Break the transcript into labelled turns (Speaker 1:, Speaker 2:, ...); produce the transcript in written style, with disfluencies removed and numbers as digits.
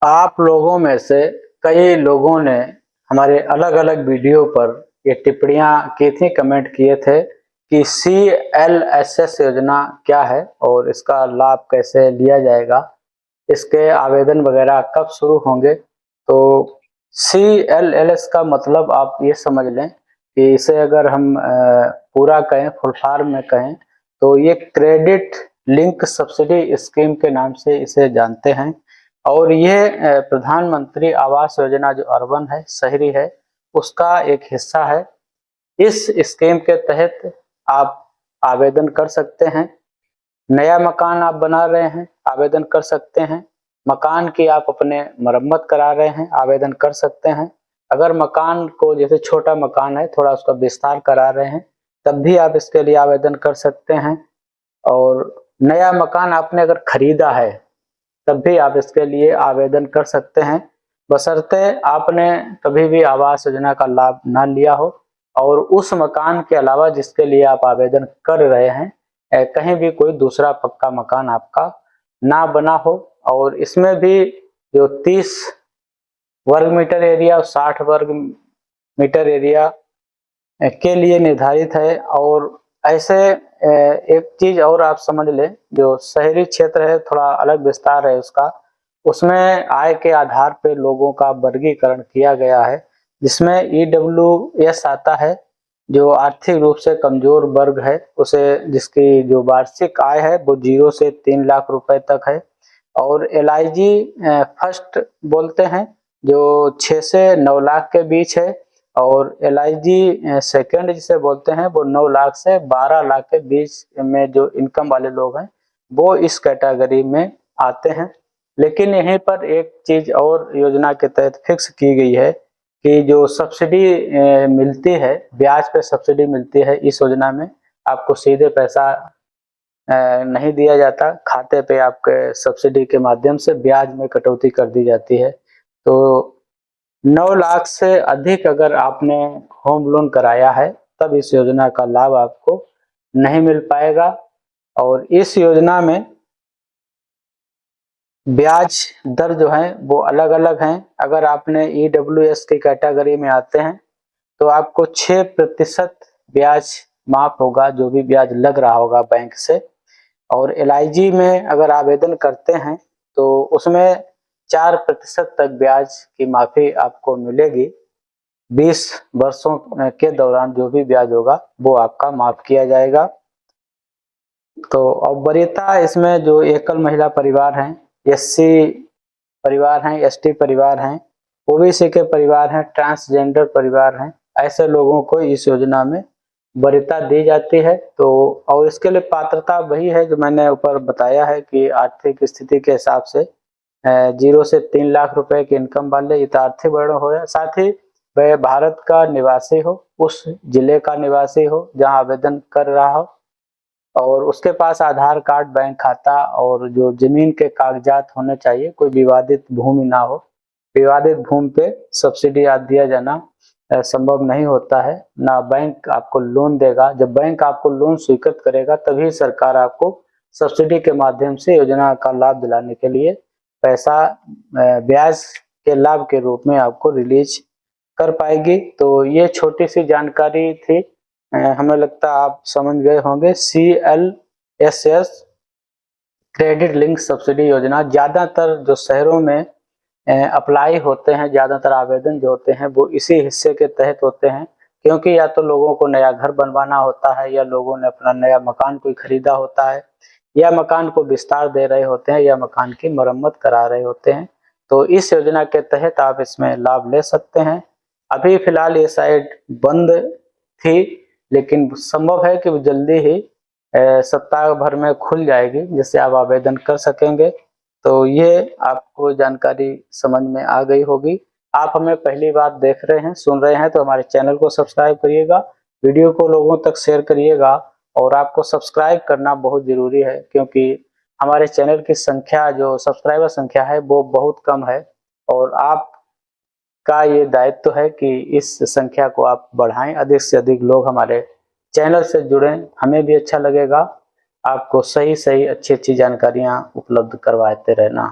Speaker 1: आप लोगों में से कई लोगों ने हमारे अलग अलग वीडियो पर ये टिप्पणियां की थी, कमेंट किए थे कि CLSS योजना क्या है और इसका लाभ कैसे लिया जाएगा, इसके आवेदन वगैरह कब शुरू होंगे। तो CLSS का मतलब आप ये समझ लें कि इसे अगर हम पूरा कहें, फुल फॉर्म में कहें तो ये क्रेडिट लिंक सब्सिडी स्कीम के नाम से इसे जानते हैं। और ये प्रधानमंत्री आवास योजना जो अर्बन है, शहरी है, उसका एक हिस्सा है। इस स्कीम के तहत आप आवेदन कर सकते हैं। नया मकान आप बना रहे हैं, आवेदन कर सकते हैं। मकान की आप अपने मरम्मत करा रहे हैं, आवेदन कर सकते हैं। अगर मकान को, जैसे छोटा मकान है, थोड़ा उसका विस्तार करा रहे हैं, तब भी आप इसके लिए आवेदन कर सकते हैं। और नया मकान आपने अगर खरीदा है तब भी आप इसके लिए आवेदन कर सकते हैं, बशर्ते आपने कभी भी आवास योजना का लाभ ना लिया हो और उस मकान के अलावा जिसके लिए आप आवेदन कर रहे हैं कहीं भी कोई दूसरा पक्का मकान आपका ना बना हो। और इसमें भी जो 30 वर्ग मीटर एरिया और 60 वर्ग मीटर एरिया के लिए निर्धारित है। और ऐसे एक चीज और आप समझ लें, जो शहरी क्षेत्र है थोड़ा अलग विस्तार है उसका, उसमें आय के आधार पर लोगों का वर्गीकरण किया गया है, जिसमें EWS आता है, जो आर्थिक रूप से कमजोर वर्ग है, उसे जिसकी जो वार्षिक आय है वो 0 से 3 लाख रुपए तक है। और LIG फर्स्ट बोलते हैं जो 6 से 9 लाख के बीच है। और LIG सेकंड जिसे बोलते हैं वो 9 लाख से 12 लाख के बीच में जो इनकम वाले लोग हैं वो इस कैटेगरी में आते हैं। लेकिन यहीं पर एक चीज और योजना के तहत फिक्स की गई है कि जो सब्सिडी मिलती है, ब्याज पे सब्सिडी मिलती है, इस योजना में आपको सीधे पैसा नहीं दिया जाता, खाते पे आपके सब्सिडी के माध्यम से ब्याज में कटौती कर दी जाती है। तो 9 लाख से अधिक अगर आपने होम लोन कराया है तब इस योजना का लाभ आपको नहीं मिल पाएगा। और इस योजना में ब्याज दर जो है वो अलग अलग हैं। अगर आपने EWS की कैटेगरी में आते हैं तो आपको 6% ब्याज माफ होगा, जो भी ब्याज लग रहा होगा बैंक से। और LIG में अगर आवेदन करते हैं तो उसमें 4% तक ब्याज की माफी आपको मिलेगी। 20 वर्षों के दौरान जो भी ब्याज होगा वो आपका माफ किया जाएगा। तो अब वरीयता इसमें जो एकल महिला परिवार हैं, SC परिवार हैं, ST परिवार हैं, OBC के परिवार हैं, ट्रांसजेंडर परिवार हैं, ऐसे लोगों को इस योजना में वरीयता दी जाती है। तो और इसके लिए पात्रता वही है जो मैंने ऊपर बताया है कि आर्थिक स्थिति के हिसाब से 0 से 3 लाख रुपए की इनकम वाले हितार्थी वर्ण हो, या साथ ही वह भारत का निवासी हो, उस जिले का निवासी हो जहां आवेदन कर रहा हो, और उसके पास आधार कार्ड, बैंक खाता और जो जमीन के कागजात होने चाहिए, कोई विवादित भूमि ना हो। विवादित भूमि पे सब्सिडी दिया जाना संभव नहीं होता है, ना बैंक आपको लोन देगा। जब बैंक आपको लोन स्वीकृत करेगा तभी सरकार आपको सब्सिडी के माध्यम से योजना का लाभ दिलाने के लिए पैसा ब्याज के लाभ के रूप में आपको रिलीज कर पाएगी। तो ये छोटी सी जानकारी थी, हमें लगता है आप समझ गए होंगे। CLSS क्रेडिट लिंक सब्सिडी योजना ज्यादातर जो शहरों में अप्लाई होते हैं, ज्यादातर आवेदन जो होते हैं वो इसी हिस्से के तहत होते हैं, क्योंकि या तो लोगों को नया घर बनवाना होता है, या लोगों ने अपना नया मकान कोई खरीदा होता है, या मकान को विस्तार दे रहे होते हैं, या मकान की मरम्मत करा रहे होते हैं। तो इस योजना के तहत आप इसमें लाभ ले सकते हैं। अभी फिलहाल ये साइट बंद थी, लेकिन संभव है कि वो जल्दी ही सप्ताह भर में खुल जाएगी, जिससे आप आवेदन कर सकेंगे। तो ये आपको जानकारी समझ में आ गई होगी। आप हमें पहली बार देख रहे हैं, सुन रहे हैं, तो हमारे चैनल को सब्सक्राइब करिएगा, वीडियो को लोगों तक शेयर करिएगा। और आपको सब्सक्राइब करना बहुत जरूरी है, क्योंकि हमारे चैनल की संख्या, जो सब्सक्राइबर संख्या है वो बहुत कम है, और आपका ये दायित्व है कि इस संख्या को आप बढ़ाएं, अधिक से अधिक लोग हमारे चैनल से जुड़ें। हमें भी अच्छा लगेगा आपको सही अच्छी जानकारियां उपलब्ध करवाते रहना।